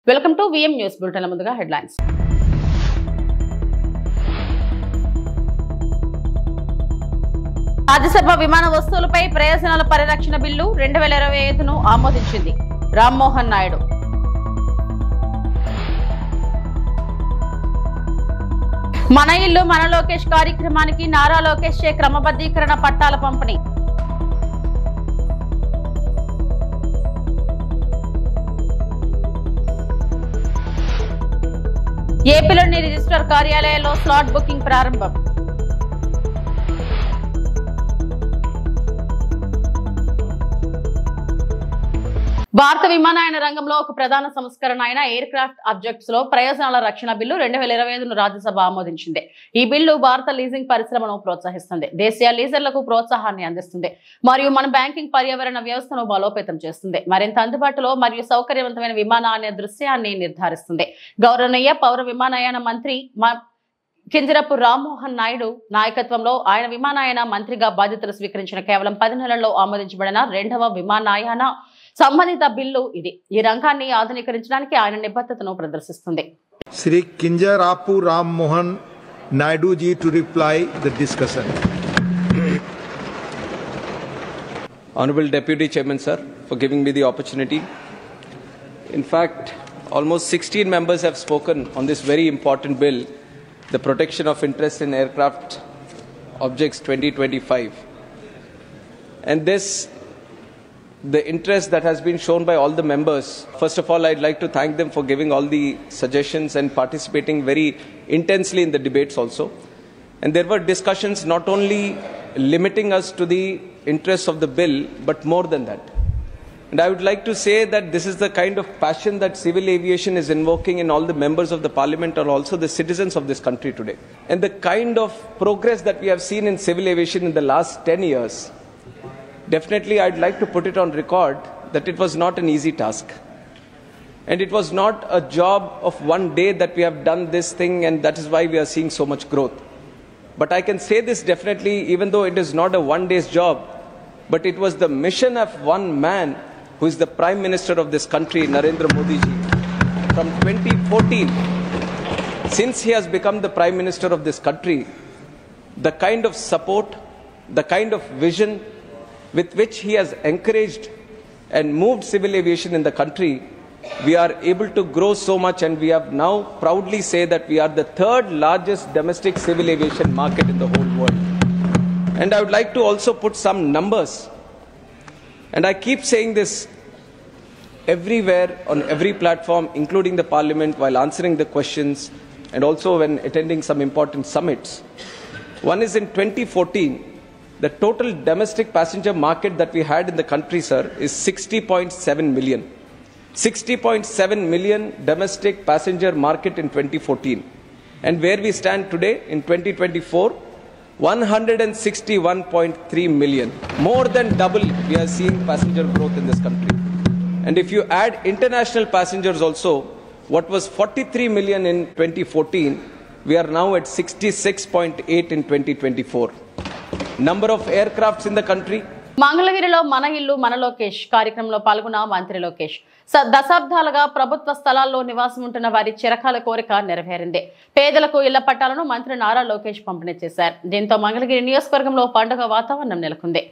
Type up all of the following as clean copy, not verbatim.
Welcome to VM news bulletin. ముందుగా headlines. Rajya Sabha విమాన వస్తువులపై ప్రయోజనాల పరిరక్షణ బిల్లు 2025ను ఆమోదించింది రామ్మోహన్ నాయుడు. మన ఇల్లు మన లోకేష్ కార్యక్రమానికి నారా లోకేష్ చే క్రమబద్ధీకరణ పట్టాల పంపిణీ. ఏపీలోని రిజిస్ట్రార్ కార్యాలయాల్లో స్లాట్ బుకింగ్ ప్రారంభం. భారత విమానయాన రంగంలో ఒక ప్రధాన సంస్కరణ అయిన ఎయిర్ క్రాఫ్ట్ ఆబ్జెక్ట్స్ లో ప్రయోజనాల రక్షణ బిల్లు 2025ను రాజ్యసభ ఆమోదించింది. ఈ బిల్లు భారత లీజింగ్ పరిశ్రమను ప్రోత్సహిస్తుంది, దేశీయ లీజర్లకు ప్రోత్సాహాన్ని అందిస్తుంది మరియు మన బ్యాంకింగ్ పర్యావరణ వ్యవస్థను బలోపేతం చేస్తుంది. మరింత అందుబాటులో మరియు సౌకర్యవంతమైన విమానయాన దృశ్యాన్ని నిర్ధారిస్తుంది. గౌరవనీయ పౌర విమానయాన మంత్రి కింజరపు రామ్మోహన్ నాయుడు నాయకత్వంలో ఆయన విమానయాన మంత్రిగా బాధ్యతలు స్వీకరించిన కేవలం 10 నెలల్లో ఆమోదించబడిన 2వ విమానయాన సంబంధిత బిల్లు ఇది. ఈ రంగాన్ని ఆధునీకరించడానికి ఆయన నిబద్ధతను ప్రదర్శిస్తుంది. Shri Kinjarapu Rammohan Naidu ji to reply the discussion. Honorable Deputy Chairman sir, for giving me the opportunity. In fact, almost 16 members have spoken on this very important bill, the Protection of Interest in Aircraft Objects 2025. And the interest that has been shown by all the members. First of all, I'd like to thank them for giving all the suggestions and participating very intensely in the debates also. And there were discussions not only limiting us to the interests of the bill, but more than that. And I would like to say that this is the kind of passion that civil aviation is invoking in all the members of the parliament and also the citizens of this country today. And the kind of progress that we have seen in civil aviation in the last 10 years, definitely I'd like to put it on record that it was not an easy task. And it was not a job of one day that we have done this thing and that is why we are seeing so much growth. But I can say this definitely, even though it is not a one day's job, but it was the mission of one man who is the Prime Minister of this country, Narendra Modi ji. From 2014, since he has become the Prime Minister of this country, the kind of support, the kind of vision with which he has encouraged and moved civil aviation in the country, we are able to grow so much, and we have now proudly say that we are the 3rd largest domestic civil aviation market in the whole world. And I would like to also put some numbers, and I keep saying this everywhere on every platform, including the parliament, while answering the questions and also when attending some important summits. One is in 2014, the total domestic passenger market that we had in the country, sir, is 60.7 million. 60.7 million domestic passenger market in 2014. And where we stand today in 2024, 161.3 million. More than double we are seeing passenger growth in this country. And if you add international passengers also, what was 43 million in 2014, we are now at 66.8 in 2024. Number of aircrafts in the country. మంగళగిరిలో మన ఇల్లు మన లోకేష్ కార్యక్రమంలో పాల్గొన్న మంత్రి లోకేష్ దశాబ్దాలుగా ప్రభుత్వ స్థలాల్లో నివాసం ఉంటున్న వారి చిరకాల కోరిక నెరవేరింది. పేదలకు ఇళ్ల పట్టాలను మంత్రి నారా లోకేష్ పంపిణీ చేశారు. దీంతో మంగళగిరి నియోజకవర్గంలో పండుగ వాతావరణం నెలకొంది.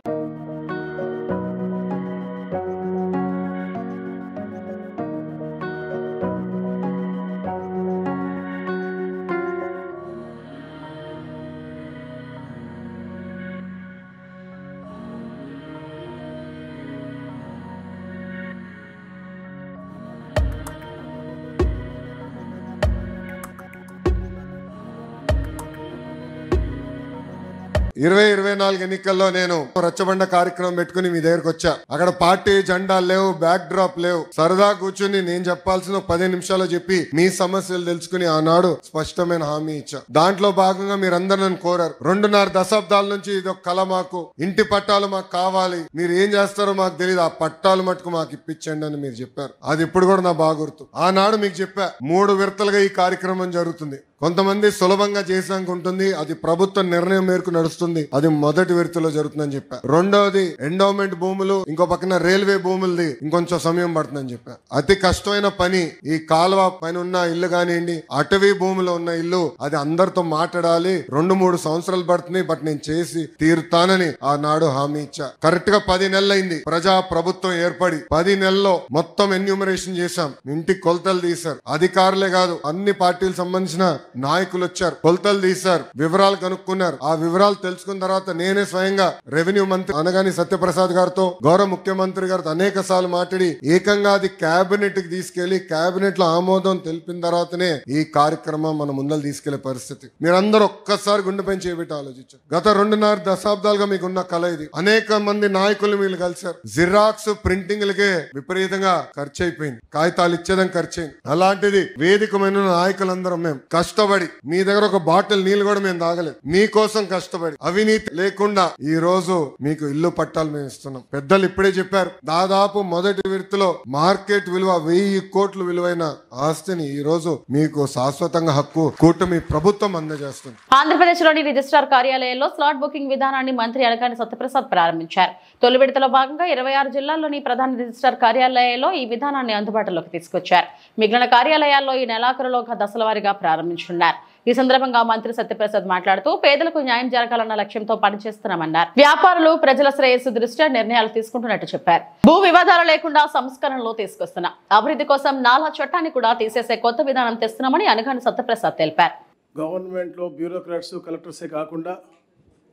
ఇరవై 24 ఎన్నికల్లో నేను రచ్చబండ కార్యక్రమం పెట్టుకుని మీ దగ్గరకు వచ్చా. అక్కడ పార్టీ జెండాలు లేవు, బ్యాక్ డ్రాప్ లేవు. సరదా కూర్చుని నేను చెప్పాల్సిన 10 నిమిషాలు చెప్పి మీ సమస్యలు తెలుసుకుని ఆనాడు స్పష్టమైన హామీ ఇచ్చా. దాంట్లో భాగంగా మీరందరూ నన్ను కోరారు. 2.5 దశాబ్దాల నుంచి ఇది ఒక కళ, మాకు ఇంటి పట్టాలు మాకు కావాలి, మీరు ఏం చేస్తారో మాకు తెలియదు, ఆ పట్టాలు మటుకు మాకు ఇప్పించండి అని మీరు చెప్పారు. అది ఇప్పుడు కూడా నా బాగా గుర్తు. ఆనాడు మీకు చెప్పా 3 విడతలుగా ఈ కార్యక్రమం జరుగుతుంది. కొంతమంది సులభంగా చేసాక ఉంటుంది, అది ప్రభుత్వ నిర్ణయం మేరకు నడుస్తుంది, అది మొదటి విడతలో జరుగుతుందని చెప్పా. రెండవది ఎండోమెంట్ భూములు, ఇంకో పక్కన రైల్వే భూములది ఇంకొంచెం సమయం పడుతుందని చెప్పా. అతి కష్టమైన పని ఈ కాలువ పైన ఉన్న ఇల్లు కానివ్వండి, అటవీ భూమిలో ఉన్న ఇల్లు, అది అందరితో మాట్లాడాలి. 2-3 సంవత్సరాలు పడుతుంది, బట్ నేను చేసి తీరుతానని ఆనాడు హామీ ఇచ్చా. కరెక్ట్ గా 10 నెలలైంది ప్రజా ప్రభుత్వం ఏర్పడి. 10 నెలల్లో మొత్తం ఎన్యూమరేషన్ చేశాం, ఇంటికి కొలతలు తీశారు. అధికారులే కాదు, అన్ని పార్టీలకు సంబంధించిన నాయకులు వచ్చారు, కొలతలు తీశారు, వివరాలు కనుక్కున్నారు. ఆ వివరాలు తెలుసుకున్న తర్వాత నేనే స్వయంగా రెవెన్యూ మంత్రి అనగాని సత్యప్రసాద్ గారితో, గౌరవ ముఖ్యమంత్రి గారితో అనేక సార్లు మాట్లాడి ఏకంగా అది కేబినెట్ కి తీసుకెళ్లి కేబినెట్ లో ఆమోదం తెలిపిన తర్వాతనే ఈ కార్యక్రమం మన ముందర తీసుకెళ్లే పరిస్థితి. మీరందరూ ఒక్కసారి గుండెపై చేపెట్టి ఆలోచించారు. గత 2.5 దశాబ్దాలుగా మీకున్న కళ ఇది. అనేక మంది నాయకులు మీరు కలిశారు. జిరాక్స్ ప్రింటింగ్లకే విపరీతంగా ఖర్చు అయిపోయింది, కాగితాలు ఇచ్చేదానికి ఖర్చు అయింది. అలాంటిది వేదికమైన నాయకులందరం మేము కష్టపడి, మీ దగ్గర ఒక బాటిల్ నీళ్ళు కూడా మేము తాగలేదు, మీకోసం కష్టపడి అవినీతి లేకుండా ఈ రోజు మీకు ఇల్లు పట్టాలు మేము ఇస్తున్నాం. పెద్దలు ఇప్పుడే చెప్పారు, దాదాపు మొదటి విడతలో మార్కెట్ విలువ 1000 కోట్ల విలువైన ఆస్తిని ఈ రోజు మీకు శాశ్వతంగా హక్కు కూటమి ప్రభుత్వం అందజేస్తుంది. ఆంధ్రప్రదేశ్ లోని రిజిస్ట్రార్ కార్యాలయంలో స్లాట్ బుకింగ్ విధానాన్ని మంత్రి అనగాని సత్యప్రసాద్ ప్రారంభించారు. తొలి విడతలో భాగంగా 26 జిల్లాల్లోని ప్రధాన రిజిస్ట్రార్ కార్యాలయాల్లో ఈ విధానాన్ని అందుబాటులోకి తీసుకొచ్చారు. మిగిలిన కార్యాలయాల్లో ఈ నెలాఖరులోగా దశల వారీగా ప్రారంభించున్నారు. ఈ సందర్భంగా మంత్రి సత్యప్రసాద్ మాట్లాడుతూ పేదలకు న్యాయం జరగాలన్న లక్ష్యంతో పనిచేస్తున్నామన్నారు. వ్యాపారులు ప్రజల శ్రేయస్సు దృష్ట్యా నిర్ణయాలు తీసుకుంటున్నట్టు చెప్పారు. భూ వివాదాలు లేకుండా సంస్కరణలు తీసుకొస్తున్నాం, అభివృద్ధి కోసం నాలా చట్టాన్ని కూడా తీసేసే కొత్త విధానం తెస్తున్నామని అనగాని సత్యప్రసాద్ తెలిపారు. గవర్నమెంట్ లో బ్యూరోక్రాట్స్, కలెక్టర్సే కాకుండా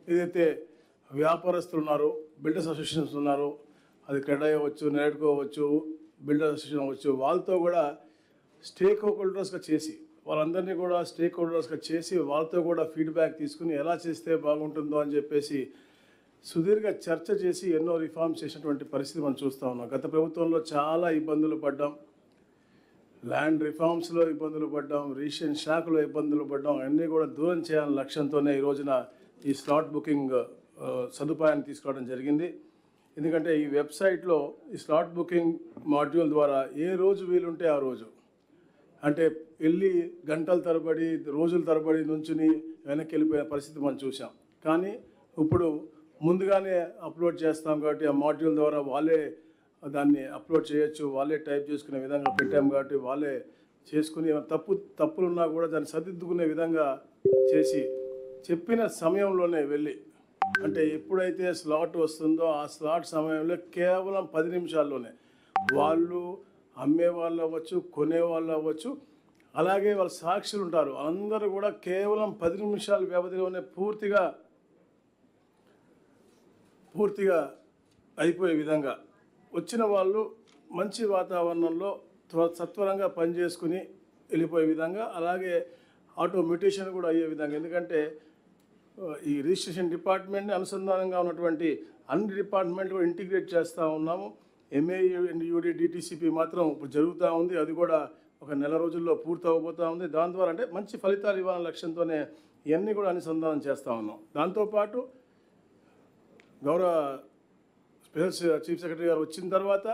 ఏదైతే వ్యాపారస్తులు ఉన్నారు, బిల్డర్స్ అసోసియేషన్స్ ఉన్నారు, అది క్రెడ్ అవ్వచ్చు, నెరెడ్కో అవ్వచ్చు, బిల్డర్స్ అసోసియేషన్ అవ్వచ్చు, వాళ్ళతో కూడా స్టేక్ హోల్డర్స్గా చేసి, వాళ్ళందరినీ కూడా స్టేక్ హోల్డర్స్గా చేసి వాళ్ళతో కూడా ఫీడ్బ్యాక్ తీసుకుని ఎలా చేస్తే బాగుంటుందో అని చెప్పేసి సుదీర్ఘ చర్చ చేసి ఎన్నో రిఫార్మ్స్ చేసినటువంటి పరిస్థితి మనం చూస్తూ ఉన్నాం. గత ప్రభుత్వంలో చాలా ఇబ్బందులు పడ్డాం, ల్యాండ్ రిఫార్మ్స్లో ఇబ్బందులు పడ్డాం, రిజిస్ట్రేషన్ శాఖలో ఇబ్బందులు పడ్డాం. అన్నీ కూడా దూరం చేయాలనే లక్ష్యంతోనే ఈ రోజున ఈ స్లాట్ బుకింగ్ సదుపాయాన్ని తీసుకోవడం జరిగింది. ఎందుకంటే ఈ వెబ్సైట్లో ఈ స్లాట్ బుకింగ్ మాడ్యూల్ ద్వారా ఏ రోజు వీలుంటే ఆ రోజు, అంటే వెళ్ళి గంటల తరబడి, రోజుల తరబడి నుంచుని వెనక్కి వెళ్ళిపోయే పరిస్థితి మనం చూసాం. కానీ ఇప్పుడు ముందుగానే అప్లోడ్ చేస్తాం కాబట్టి ఆ మాడ్యూల్ ద్వారా వాళ్ళే దాన్ని అప్లోడ్ చేయొచ్చు, వాళ్ళే టైప్ చేసుకునే విధంగా పెట్టాం కాబట్టి వాళ్ళే చేసుకుని తప్పులున్నా కూడా దాన్ని సరిదిద్దుకునే విధంగా చేసి చెప్పిన సమయంలోనే వెళ్ళి, అంటే ఎప్పుడైతే స్లాట్ వస్తుందో ఆ స్లాట్ సమయంలో కేవలం 10 నిమిషాల్లోనే వాళ్ళు అమ్మే వాళ్ళు అవ్వచ్చు, కొనే వాళ్ళు అవ్వచ్చు, అలాగే వాళ్ళ సాక్షులు ఉంటారు, అందరూ కూడా కేవలం 10 నిమిషాల వ్యవధిలోనే పూర్తిగా అయిపోయే విధంగా వచ్చిన వాళ్ళు మంచి వాతావరణంలో సత్వరంగా పనిచేసుకుని వెళ్ళిపోయే విధంగా, అలాగే ఆటోమేటేషన్ కూడా అయ్యే విధంగా. ఎందుకంటే ఈ రిజిస్ట్రేషన్ డిపార్ట్మెంట్ని అనుసంధానంగా ఉన్నటువంటి అన్ని డిపార్ట్మెంట్లు కూడా ఇంటిగ్రేట్ చేస్తూ ఉన్నాము. MAUD DTCP మాత్రం ఇప్పుడు జరుగుతూ ఉంది, అది కూడా ఒక నెల రోజుల్లో పూర్తి అవ్వబోతూ ఉంది. దాని ద్వారా అంటే మంచి ఫలితాలు ఇవ్వాలనే లక్ష్యంతోనే ఇవన్నీ కూడా అనుసంధానం చేస్తూ ఉన్నాం. దాంతోపాటు గౌరవ స్పెషల్ చీఫ్ సెక్రటరీ గారు వచ్చిన తర్వాత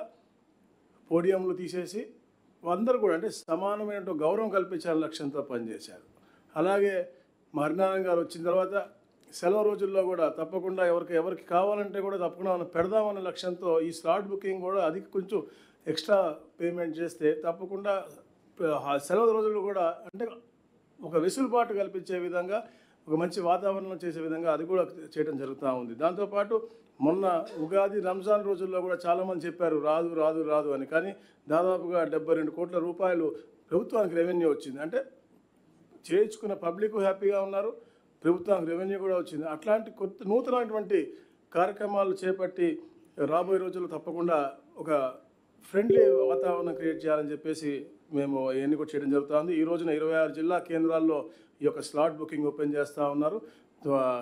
పోడియంలు తీసేసి అందరూ కూడా అంటే సమానమైన గౌరవం కల్పించాలని లక్ష్యంతో పనిచేశారు. అలాగే హరినారాయణ గారు వచ్చిన తర్వాత సెలవు రోజుల్లో కూడా తప్పకుండా ఎవరికి కావాలంటే కూడా తప్పకుండా మనం పెడదామనే లక్ష్యంతో ఈ స్లాట్ బుకింగ్ కూడా అది కొంచెం ఎక్స్ట్రా పేమెంట్ చేస్తే తప్పకుండా సెలవు రోజుల్లో కూడా అంటే ఒక వెసులుబాటు కల్పించే విధంగా, ఒక మంచి వాతావరణం చేసే విధంగా అది కూడా చేయడం జరుగుతూ ఉంది. దాంతోపాటు మొన్న ఉగాది, రంజాన్ రోజుల్లో కూడా చాలామంది చెప్పారు రాదు రాదు రాదు అని, కానీ దాదాపుగా 72 కోట్ల రూపాయలు ప్రభుత్వానికి రెవెన్యూ వచ్చింది. అంటే చేయించుకున్న పబ్లిక్ హ్యాపీగా ఉన్నారు, ప్రభుత్వానికి రెవెన్యూ కూడా వచ్చింది. అట్లాంటి నూతనమైనటువంటి కార్యక్రమాలు చేపట్టి రాబోయే రోజుల్లో తప్పకుండా ఒక ఫ్రెండ్లీ వాతావరణం క్రియేట్ చేయాలని చెప్పేసి మేము ఇవన్నీ కూడా చేయడం జరుగుతుంది. ఈ రోజున 26 జిల్లా కేంద్రాల్లో ఈ యొక్క స్లాట్ బుకింగ్ ఓపెన్ చేస్తూ ఉన్నారు.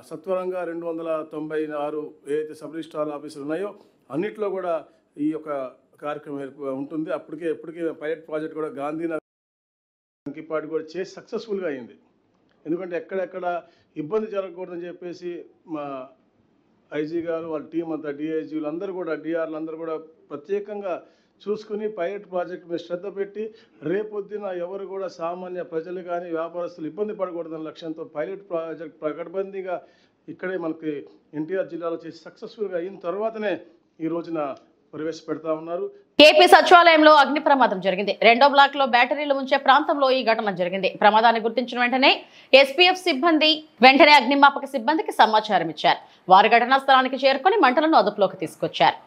సత్వరంగా 296 ఏదైతే సబ్ రిజిస్ట్రార్ ఆఫీసులు ఉన్నాయో అన్నిట్లో కూడా ఈ యొక్క కార్యక్రమం ఉంటుంది. ఇప్పటికే పైలట్ ప్రాజెక్ట్ కూడా గాంధీనగర్ పాటు కూడా చేసి సక్సెస్ఫుల్గా అయింది. ఎందుకంటే ఎక్కడెక్కడ ఇబ్బంది జరగకూడదని చెప్పేసి మా ఐజీ గారు వాళ్ళ టీం అంతా, డిఐజీలు అందరూ కూడా, డిఆర్లు అందరూ కూడా ప్రత్యేకంగా చూసుకుని పైలట్ ప్రాజెక్ట్ మీద శ్రద్ధ పెట్టి రేపొద్దున ఎవరు కూడా సామాన్య ప్రజలు కానీ వ్యాపారస్తులు ఇబ్బంది పడకూడదన్న లక్ష్యంతో పైలట్ ప్రాజెక్ట్ పకడ్బందీగా ఇక్కడే మనకి ఎన్టీఆర్ జిల్లాలో చేసి సక్సెస్ఫుల్గా అయిన తర్వాతనే ఈ రోజున ప్రవేశపెడతా ఉన్నారు. ఏపీ సచివాలయంలో అగ్ని ప్రమాదం జరిగింది. 2వ బ్లాక్ లో బ్యాటరీలు ఉంచే ప్రాంతంలో ఈ ఘటన జరిగింది. ప్రమాదాన్ని గుర్తించిన వెంటనే ఎస్పీఎఫ్ సిబ్బంది వెంటనే అగ్నిమాపక సిబ్బందికి సమాచారం ఇచ్చారు. వారు ఘటనా స్థలానికి చేరుకొని మంటలను అదుపులోకి తీసుకొచ్చారు.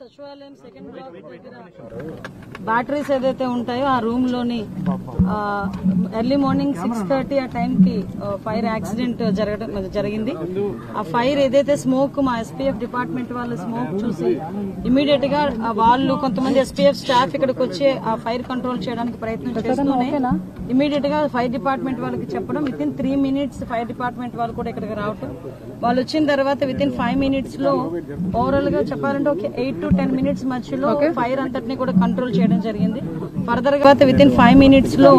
సచివాలయం సెకండ్ బ్లాక్ దగ్గర బ్యాటరీస్ ఏదైతే ఉంటాయో ఆ రూమ్ లోని ఎర్లీ మార్నింగ్ 6:30 ఆ టైంకి ఫైర్ యాక్సిడెంట్ జరిగింది. ఆ ఫైర్ ఏదైతే స్మోక్ మా ఎస్పీఎఫ్ డిపార్ట్మెంట్ వాళ్ళు స్మోక్ చూసి ఇమీడియట్ గా వాళ్ళు కొంతమంది ఎస్పీఎఫ్ స్టాఫ్ ఇక్కడికి వచ్చి ఆ ఫైర్ కంట్రోల్ చేయడానికి ప్రయత్నం చేస్తూనే ఇమీడియట్ గా ఫైర్ డిపార్ట్మెంట్ వాళ్ళకి చెప్పడం వితిన్ 3 minutes ఫైర్ డిపార్ట్మెంట్ వాళ్ళు కూడా ఇక్కడికి రావటం. వాళ్ళు వచ్చిన తర్వాత వితిన్ 5 minutes లో ఓవరాల్ గా చెప్పాలంటే ఒక 8 to 10 minutes మధ్యలో ఫైర్ అంతటిని కూడా కంట్రోల్ చేయడం జరిగింది. ఫర్దర్ గా వితిన్ 5 minutes లో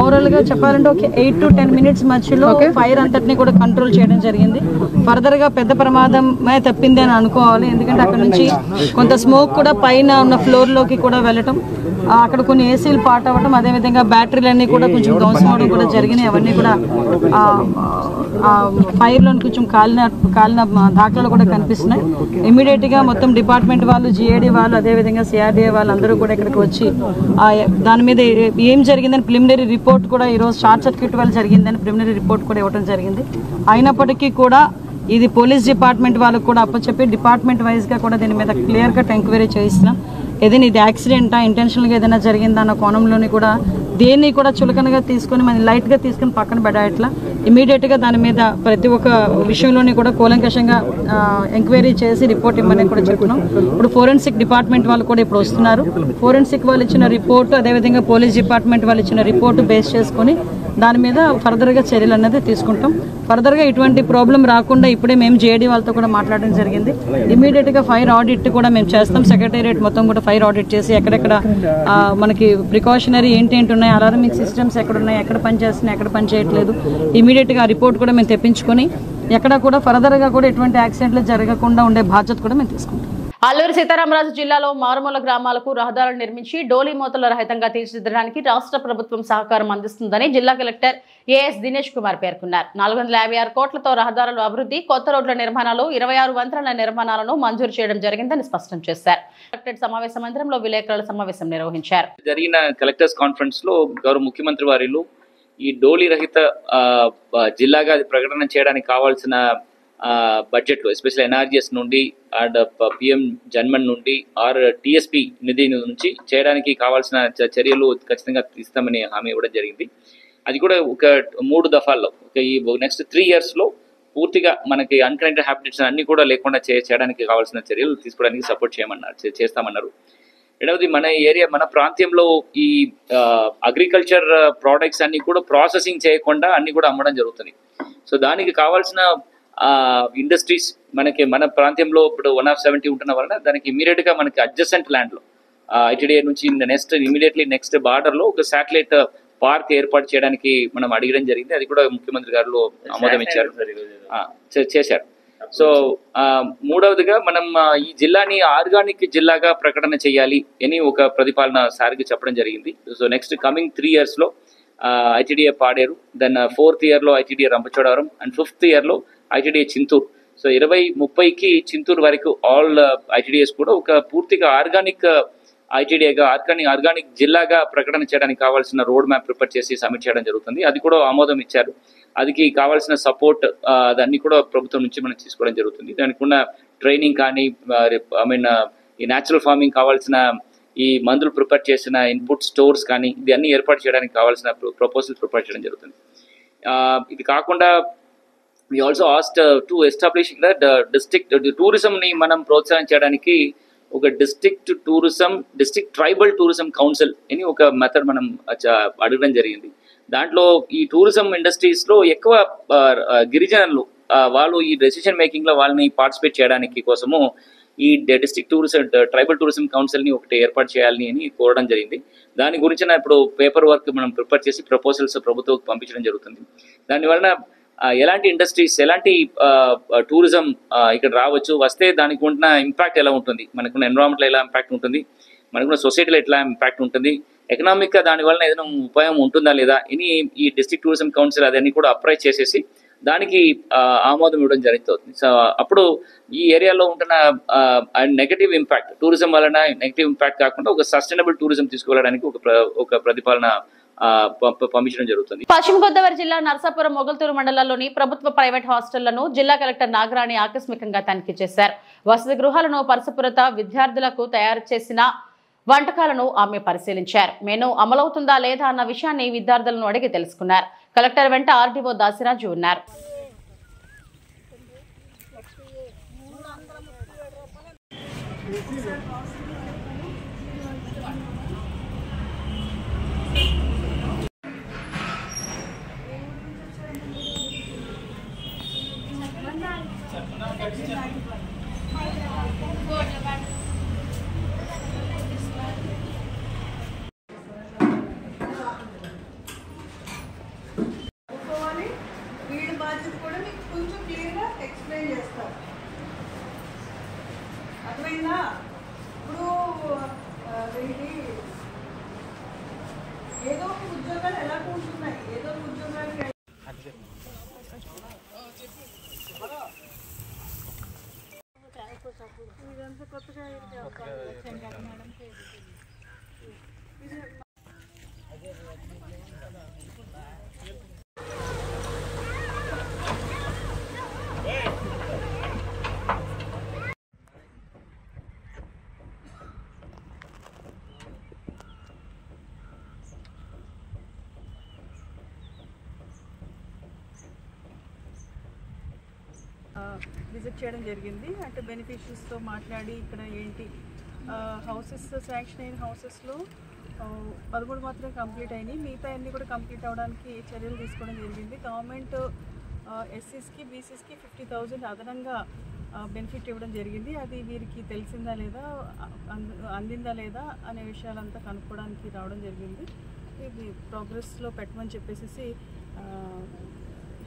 ఓవరాల్ గా చెప్పాలంటే ఒక 8 to 10 minutes మధ్యలో ఫైర్ అంతటిని కూడా కంట్రోల్ చేయడం జరిగింది. ఫర్దర్ గా పెద్ద ప్రమాదమే తప్పింది అని అనుకోవాలి. ఎందుకంటే అక్కడ నుంచి కొంత స్మోక్ కూడా పైన ఉన్న ఫ్లోర్ లోకి కూడా వెళ్ళటం, అక్కడ కొన్ని ఏసీలు పాట్ అవ్వటం, అదేవిధంగా బ్యాటరీలన్నీ కూడా కొంచెం ధ్వంసం అవడం కూడా జరిగినాయి. అవన్నీ కూడా ఫైర్ లో కొంచెం కాలిన దాఖలాలు కూడా కనిపిస్తున్నాయి. ఇమీడియట్ గా మొత్తం డిపార్ట్మెంట్ వాళ్ళు, జిఏడి వాళ్ళు, అదేవిధంగా సిఆర్డీఏ వాళ్ళు అందరూ కూడా ఇక్కడికి వచ్చి దాని మీద ఏం జరిగిందని ప్రిలిమినరీ రిపోర్ట్ కూడా ఈ రోజు షార్ట్ సర్క్యూట్ వల్ల జరిగిందని ప్రిలిమినరీ రిపోర్ట్ కూడా ఇవ్వడం జరిగింది. అయినప్పటికీ కూడా ఇది పోలీస్ డిపార్ట్మెంట్ వాళ్ళకు కూడా అప్పచెప్పి డిపార్ట్మెంట్ వైజ్ గా కూడా దీని మీద క్లియర్ కట్ ఎంక్వైరీ చేయిస్తున్నాం. ఏదైనా ఇది యాక్సిడెంటా, ఇంటెన్షనల్ గా ఏదైనా జరిగిందా అన్న కోణంలోని కూడా దేన్ని కూడా చులకనగా తీసుకుని మనం లైట్ గా తీసుకుని పక్కన పెట్టట్లా ఇమీడియట్ గా దాని మీద ప్రతి ఒక్క విషయంలోని కూడా కూలంకషంగా ఎంక్వైరీ చేసి రిపోర్ట్ ఇవ్వమని కూడా చెప్తున్నాం. ఇప్పుడు ఫోరెన్సిక్ డిపార్ట్మెంట్ వాళ్ళు కూడా ఇప్పుడు వస్తున్నారు. ఫోరెన్సిక్ వాళ్ళు ఇచ్చిన రిపోర్టు, అదేవిధంగా పోలీస్ డిపార్ట్మెంట్ వాళ్ళు ఇచ్చిన రిపోర్టు బేస్ చేసుకుని దాని మీద ఫర్దర్ గా చర్యలు అనేది తీసుకుంటాం. ఫర్దర్ గా ఇటువంటి ప్రాబ్లం రాకుండా ఇప్పుడే మేము జేడీ వాళ్ళతో కూడా మాట్లాడడం జరిగింది. ఇమీడియట్ గా ఫైర్ ఆడిట్ కూడా మేము చేస్తాం. సెక్రటేరియట్ మొత్తం కూడా ఫైర్ ఆడిట్ చేసి ఎక్కడెక్కడ మనకి ప్రికాషనరీ ఏంటి ఉన్నాయి, అలారమింగ్ సిస్టమ్స్ ఎక్కడ ఉన్నాయి, ఎక్కడ పనిచేస్తున్నాయి, ఎక్కడ పని చేయట్లేదు, ఇమీడియట్ గా రిపోర్ట్ కూడా మేము తెప్పించుకొని ఎక్కడ కూడా ఫర్దర్ గా కూడా ఎటువంటి యాక్సిడెంట్లు జరగకుండా ఉండే బాధ్యత కూడా మేము తీసుకుంటాం. అల్లూరు సీతారామరాజు జిల్లాలో మారుమూల గ్రామాలకు రహదారులు నిర్మించి డోలీ మూతల రహితంగా తీర్చిదిద్దడానికి రాష్ట్ర ప్రభుత్వం సహకారం అందిస్తుందని జిల్లా కలెక్టర్ ఏఎస్ దినేష్ కుమార్ పేర్కొన్నారు. 456 కోట్లతో రహదారుల అభివృద్ధి, కొత్త రోడ్ల నిర్మాణాలు, 26 వంతెనల నిర్మాణాలను మంజూరు చేయడం జరిగిందని స్పష్టం చేశారు. కలెక్టరేట్ సమావేశ మందిరంలో విలేకరుల సమావేశం నిర్వహించారు. జరిగిన కలెక్టర్స్ కాన్ఫరెన్స్ లో గౌరవ ముఖ్యమంత్రి వారిలో ఈ డోలీ రహిత జిల్లాగా అది ప్రకటన చేయడానికి కావాల్సిన బడ్జెట్ లో ఎస్పెషల్ ఎన్ఆర్జిఎస్ నుండి అండ్ పిఎం జన్మన్ నుండి ఆర్ టిఎస్పి నిధి నుంచి చేయడానికి కావాల్సిన చర్యలు ఖచ్చితంగా ఇస్తామని హామీ ఇవ్వడం జరిగింది. అది కూడా ఒక 3 దఫాల్లో ఈ నెక్స్ట్ 3 years లో పూర్తిగా మనకి అన్కనెక్టెడ్ హ్యాబిటేట్స్ అన్ని కూడా లేకుండా చేయడానికి కావాల్సిన చర్యలు తీసుకోవడానికి సపోర్ట్ చేస్తామన్నారు. రెండవది మన ప్రాంతంలో ఈ అగ్రికల్చర్ ప్రోడక్ట్స్ అన్ని కూడా ప్రాసెసింగ్ చేయకుండా అన్ని కూడా అమ్మడం జరుగుతుంది. సో దానికి కావాల్సిన ఇండస్ట్రీస్ మన ప్రాంతంలో ఇప్పుడు 170 ఉంటున్న వలన దానికి ఇమీడియట్ గా మనకి అడ్జసెంట్ ల్యాండ్ లో ఐటీడీఏ నుంచి నెక్స్ట్ బార్డర్ లో ఒక శాటిలైట్ పార్క్ ఏర్పాటు చేయడానికి మనం అడగడం జరిగింది. అది కూడా ముఖ్యమంత్రి గారు ఆమోదం చేశారు. సో మూడవదిగా మనం ఈ జిల్లాని ఆర్గానిక్ జిల్లాగా ప్రకటన చేయాలి అని ఒక ప్రతిపాదన సారికి చెప్పడం జరిగింది. సో నెక్స్ట్ కమింగ్ 3 years లో ITDA Paderu, then 4th year లో ITDA Rampachodavaram and 5th year లో ఐటీడీఏ చింతూరు. సో 2030కి చింతూరు వరకు ఆల్ ఐటీడీఎస్ కూడా ఒక పూర్తిగా ఆర్గానిక్ ఐటీడీఏగా ఆర్గానిక్ జిల్లాగా ప్రకటన చేయడానికి కావాల్సిన రోడ్ మ్యాప్ ప్రిపేర్ చేసి సబ్మిట్ చేయడం జరుగుతుంది. అది కూడా ఆమోదం ఇచ్చారు. అదికి కావాల్సిన సపోర్ట్ అదన్నీ కూడా ప్రభుత్వం నుంచి మనం తీసుకోవడం జరుగుతుంది. దానికి ఉన్న ట్రైనింగ్ కానీ ఈ న్యాచురల్ ఫార్మింగ్ కావాల్సిన ఈ మందులు ప్రిపేర్ చేసిన ఇన్పుట్ స్టోర్స్ కానీ ఇది అన్ని ఏర్పాటు చేయడానికి కావాల్సిన ప్రపోజల్ ప్రిపేర్ చేయడం జరుగుతుంది. ఇది కాకుండా we also asked to establish that district tourism ని మనం ప్రోత్సహించడానికి ఒక డిస్ట్రిక్ట్ ట్రైబల్ టూరిజం కౌన్సిల్ అని ఒక మెథడ్ మనం అడగడం జరిగింది. దాంట్లో ఈ టూరిజం ఇండస్ట్రీస్లో ఎక్కువ గిరిజనులు వాళ్ళు ఈ డెసిషన్ మేకింగ్లో వాళ్ళని పార్టిసిపేట్ చేయడానికి కోసము ఈ డిస్ట్రిక్ట్ ట్రైబల్ టూరిజం కౌన్సిల్ని ఒకటి ఏర్పాటు చేయాలని అని కోరడం జరిగింది. దాని గురించిన ఇప్పుడు పేపర్ వర్క్ మనం ప్రిపేర్ చేసి ప్రపోజల్స్ ప్రభుత్వం పంపించడం జరుగుతుంది. దానివలన ఎలాంటి ఇండస్ట్రీస్ ఎలాంటి టూరిజం ఇక్కడ రావచ్చు, వస్తే దానికి ఉన్న ఇంపాక్ట్ ఎలా ఉంటుంది, మనకున్న ఎన్విరాన్మెంట్లో ఎలా ఇంపాక్ట్ ఉంటుంది, మనకున్న సొసైటీలో ఎట్లా ఇంపాక్ట్ ఉంటుంది, ఎకనామిక్గా దానివల్ల ఏదైనా ఉపయోగం ఉంటుందా లేదా అని ఈ డిస్ట్రిక్ట్ టూరిజం కౌన్సిల్ అదన్నీ కూడా అప్లై చేసేసి దానికి ఆమోదం ఇవ్వడం జరుగుతుంది. సో అప్పుడు ఈ ఏరియాలో ఉంటున్న నెగటివ్ ఇంపాక్ట్ టూరిజం వలన నెగటివ్ ఇంపాక్ట్ కాకుండా ఒక సస్టైనబుల్ టూరిజం తీసుకువెళ్ళడానికి ఒక ప్రతిపాదన పంపించడం జరుగుతుంది. పశ్చిమ గోదావరి జిల్లా నరసాపురం మొగల్తూరు మండలాల్లోని ప్రభుత్వ ప్రైవేట్ హాస్టళ్లను జిల్లా కలెక్టర్ నాగరాణి ఆకస్మికంగా తనిఖీ చేశారు. వసతి గృహాలను పరిశుభ్రత విద్యార్థులకు తయారు చేసిన వంటకాలను ఆమె పరిశీలించారు. మెనూ అమలవుతుందా లేదా అన్న విషయాన్ని విద్యార్థులను అడిగి తెలుసుకున్నారు. కలెక్టర్ వెంట ఆర్డీఓ దాసిరాజు ఉన్నారు. ఏదో ఉద్యోగాలు ఎలా కూర్చున్నాయి, ఏదో ఉద్యోగాలు ఇదంతా కొత్తగా విజిట్ చేయడం జరిగింది. అంటే బెనిఫిషరీస్తో మాట్లాడి ఇక్కడ ఏంటి హౌసెస్ శాంక్షన్ అయిన హౌసెస్లో 13 మాత్రం కంప్లీట్ అయినాయి, మిగతా అన్నీ కూడా కంప్లీట్ అవ్వడానికి చర్యలు తీసుకోవడం జరిగింది. గవర్నమెంట్ ఎస్సీస్కి బీసీస్కి 50,000 అదనంగా బెనిఫిట్ ఇవ్వడం జరిగింది. అది వీరికి తెలిసిందా లేదా అందిందా లేదా అనే విషయాలంతా కనుక్కోవడానికి రావడం జరిగింది. ఇది ప్రోగ్రెస్లో పెట్టమని చెప్పేసి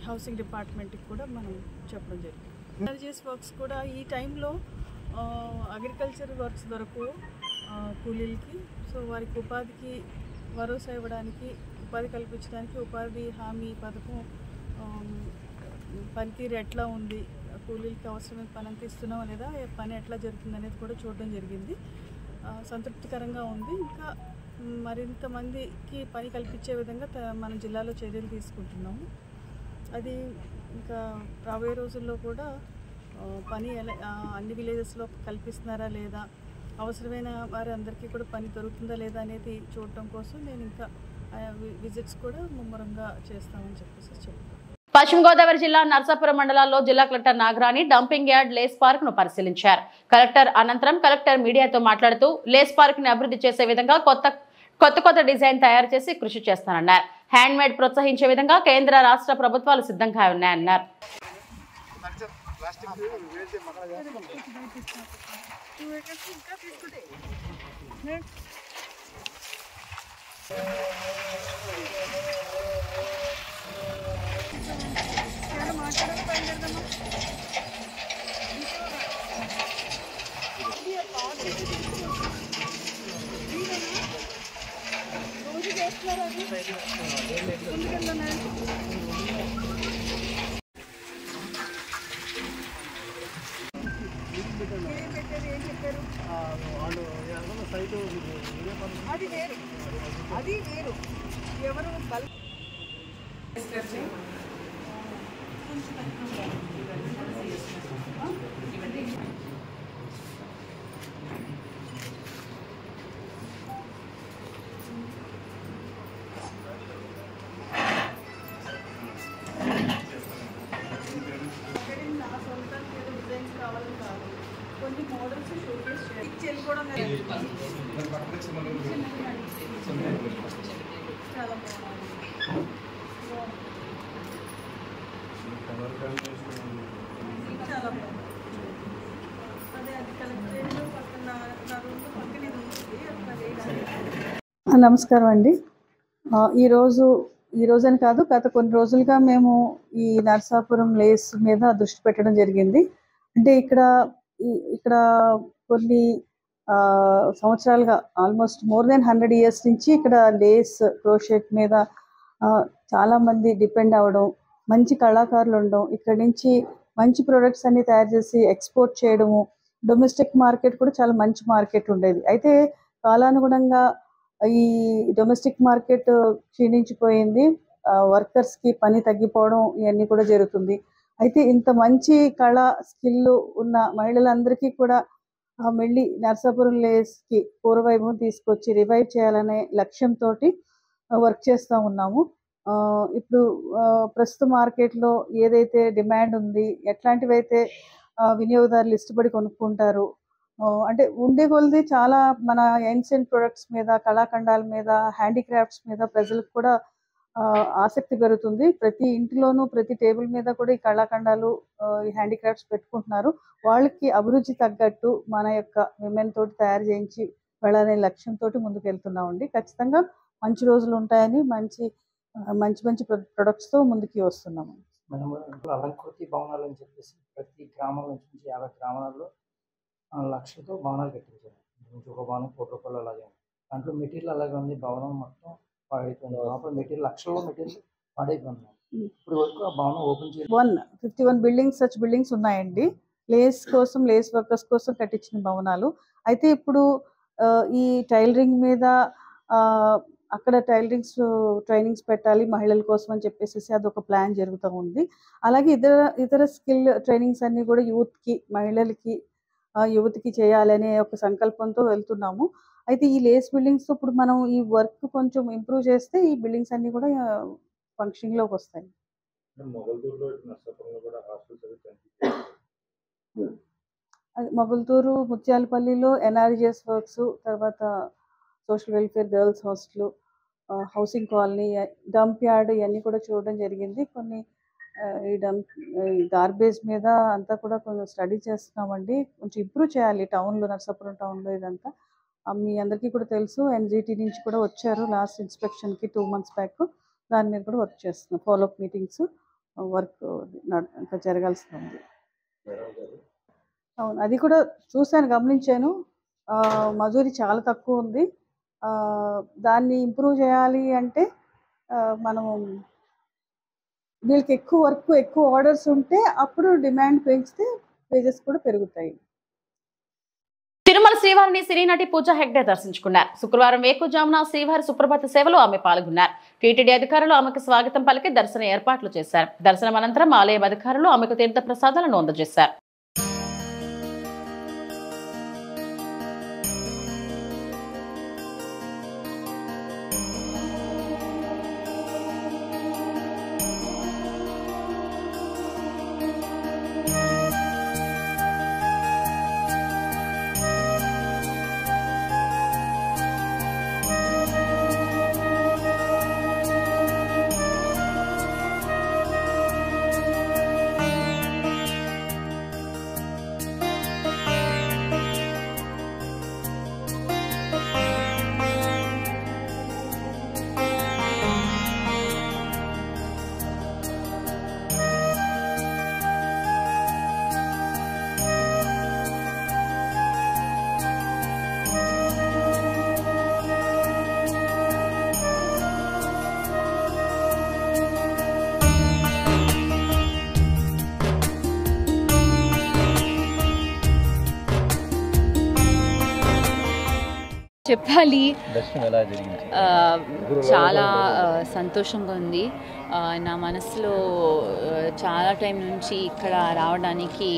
హౌసింగ్ డిపార్ట్మెంట్కి కూడా మనం చెప్పడం జరిగింది. ఎనర్జీస్ వర్క్స్ కూడా ఈ టైంలో అగ్రికల్చర్ వర్క్స్ దొరకు కూలీలకి, సో వారికి ఉపాధికి భరోసా ఇవ్వడానికి, ఉపాధి కల్పించడానికి ఉపాధి హామీ పథకం పనితీరు ఎట్లా ఉంది, కూలీలకి అవసరమైన పని అంత ఇస్తున్నామా లేదా, పని ఎట్లా జరుగుతుంది అనేది కూడా చూడడం జరిగింది. సంతృప్తికరంగా ఉంది. ఇంకా మరింత మందికి పని కల్పించే విధంగా మన జిల్లాలో చర్యలు తీసుకుంటున్నాము. అది ఇంకా రాబోయే రోజుల్లో కూడా పని అన్ని విలేజెస్లో కల్పిస్తున్నారా లేదా, అవసరమైన వారి అందరికీ కూడా పని దొరుకుతుందా లేదా అనేది చూడటం కోసం నేను ఇంకా విజిట్స్ కూడా ముమ్మరంగా చేస్తామని చెప్పేసి చెప్పాను. పశ్చిమ గోదావరి జిల్లా నరసాపురం మండలాల్లో జిల్లా collector Nagarani dumping yard lace park ను పరిశీలించారు. కలెక్టర్ అనంతరం కలెక్టర్ మీడియాతో మాట్లాడుతూ లేస్ పార్క్ ని అభివృద్ధి చేసే విధంగా కొత్త డిజైన్ తయారు చేసి కృషి చేస్తానన్నారు. హ్యాండ్ మేడ్ ప్రోత్సహించే విధంగా కేంద్ర రాష్ట్ర ప్రభుత్వాలు సిద్ధంగా ఉన్నాయన్నారు. వాళ్ళు సైట్ అది వేరు ఎవరు కొన్ని మోడల్స్ షోకేస్ చేయాలి కూడా చాలా చాలా అదే అది కలెక్ట్ చేయడం పక్కన నా రూమ్ పక్కనే ఉంది. నమస్కారం అండి. ఈరోజు అని కాదు, గత కొన్ని రోజులుగా మేము ఈ నరసాపురం లేస్ మీద దృష్టి పెట్టడం జరిగింది. అంటే ఇక్కడ కొన్ని సంవత్సరాలుగా ఆల్మోస్ట్ మోర్ దెన్ 100 years నుంచి ఇక్కడ లేస్ క్రోషెట్ మీద చాలా మంది డిపెండ్ అవ్వడం, మంచి కళాకారులు ఉండడం, ఇక్కడ నుంచి మంచి ప్రొడక్ట్స్ అన్ని తయారు చేసి ఎక్స్పోర్ట్ చేయడము, డొమెస్టిక్ మార్కెట్ కూడా చాలా మంచి మార్కెట్ ఉండేది. అయితే కాలానుగుణంగా ఈ డొమెస్టిక్ మార్కెట్ క్షీణించిపోయింది, వర్కర్స్కి పని తగ్గిపోవడం ఇవన్నీ కూడా జరుగుతుంది. అయితే ఇంత మంచి కళ స్కిల్ ఉన్న మహిళలందరికీ కూడా మళ్ళీ నరసాపురం లేస్కి పూర్వవైభవం తీసుకొచ్చి రివైవ్ చేయాలనే లక్ష్యంతో వర్క్ చేస్తూ ఉన్నాము. ఇప్పుడు ప్రస్తుత మార్కెట్లో ఏదైతే డిమాండ్ ఉంది, ఎట్లాంటివి అయితే వినియోగదారులు ఇష్టపడి కొనుక్కుంటారు, అంటే ఉండే కొలది చాలా మన ఏన్షియంట్ ప్రొడక్ట్స్ మీద, కళాఖండాల మీద, హ్యాండీక్రాఫ్ట్స్ మీద ప్రజలకు కూడా ఆసక్తి పెరుగుతుంది. ప్రతి ఇంటిలోనూ ప్రతి టేబుల్ మీద కూడా ఈ కళాఖండాలు, ఈ హ్యాండీక్రాఫ్ట్స్ పెట్టుకుంటున్నారు. వాళ్ళకి అభిరుచి తగ్గట్టు మన యొక్క విమెన్ తోటి తయారు చేయించి వెళ్ళాలనే లక్ష్యంతో ముందుకు వెళ్తున్నామండి. ఖచ్చితంగా మంచి రోజులు ఉంటాయని మంచి ప్రొడక్ట్స్తో ముందుకి వస్తున్నాము. మనం అలంకృతి భవనాలు అని చెప్పేసి ప్రతి గ్రామం నుంచి 50 గ్రామాల్లో లక్షలతో భవనాలు కట్టించారు. ఒక భవనం ₹1,00,00,000 అలాగే దాంట్లో మెటీరియల్ అలాగే ఉంది. భవనం మొత్తం పాడైపోయింది. లోపల మెటీరియల్ లక్షల్లో మెటీరియల్ పాడైపోయింది. ఇప్పుడు వరకు ఆ భవనం ఓపెన్ చేయాలి. 51 బిల్డింగ్స్ సచ్ బిల్డింగ్స్ ఉన్నాయండి. లేస్ వర్కర్స్ కోసం కట్టించిన భవనాలు. అయితే ఇప్పుడు ఈ టైలరింగ్ మీద అక్కడ ట్రైనింగ్స్ పెట్టాలి మహిళల కోసం అని చెప్పేసి అదొక ప్లాన్ జరుగుతూ ఉంది. అలాగే ఇతర స్కిల్ ట్రైనింగ్స్ అన్నీ కూడా మహిళలకి యువతికి చేయాలనే ఒక సంకల్పంతో వెళ్తున్నాము. అయితే ఈ లేస్ బిల్డింగ్స్ ఇప్పుడు మనం ఈ వర్క్ కొంచెం ఇంప్రూవ్ చేస్తే ఈ బిల్డింగ్స్ అన్ని కూడా ఫంక్షనింగ్లోకి వస్తాయి. మొగల్తూరు, ముత్యాలపల్లిలో NRGS వర్క్స్, తర్వాత social welfare girls hostel, housing colony, dump yard ఇవన్నీ కూడా చూడడం జరిగింది. కొన్ని ఈ గార్బేజ్ మీద అంతా కూడా కొంచెం స్టడీ చేస్తున్నామండి. కొంచెం ఇంప్రూవ్ చేయాలి టౌన్లో, నరసాపురం టౌన్లో. ఇదంతా మీ అందరికీ కూడా తెలుసు. NGT నుంచి కూడా వచ్చారు లాస్ట్ ఇన్స్పెక్షన్కి 2 months బ్యాక్. దాని మీద కూడా వర్క్ చేస్తున్నాం. ఫాలోఅప్ మీటింగ్స్ వర్క్ ఇంకా జరగాల్సి ఉంది. అవును, అది కూడా గమనించాను. మజూరీ చాలా తక్కువ ఉంది. దాన్ని ఇంప్రూవ్ చేయాలి అంటే మనము వీళ్ళకి ఎక్కువ ఆర్డర్స్ ఉంటే అప్పుడు డిమాండ్ పెంచితే వేజెస్ కూడా పెరుగుతాయి. తిరుమల శ్రీవారిని సినీ నటి పూజా హెగ్డే దర్శించుకున్నారు. శుక్రవారం వేకుజామున శ్రీవారి సుప్రభాత సేవలో ఆమె పాల్గొన్నారు. టీటీడీ అధికారులు ఆమెకు స్వాగతం పలికి దర్శన ఏర్పాట్లు చేశారు. దర్శనం అనంతరం ఆలయ అధికారులు ఆమెకు తీర్థ ప్రసాదాలను అందజేశారు. చెప్పాలి, చాలా సంతోషంగా ఉంది. నా మనసులో చాలా టైం నుంచి ఇక్కడ రావడానికి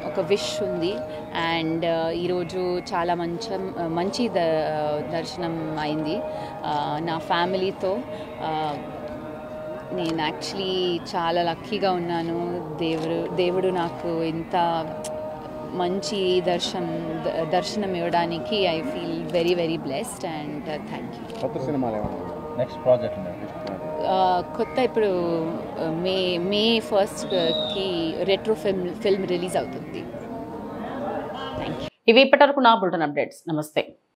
ఒక విష్ ఉంది. అండ్ ఈరోజు చాలా మంచి దర్శనం అయింది నా ఫ్యామిలీతో. నేను యాక్చువల్లీ చాలా లక్కీగా ఉన్నాను. దేవుడు నాకు ఇంత మంచి దర్శనం ఇవ్వడానికి I feel very very blessed and thank you. కొత్త ఇప్పుడు మే 1కి రెట్రో ఫిల్మ్ రిలీజ్ అవుతుంది. Thank you. ఇవి ఇప్పటివరకు నా బులెటిన్ అప్డేట్స్. నమస్తే.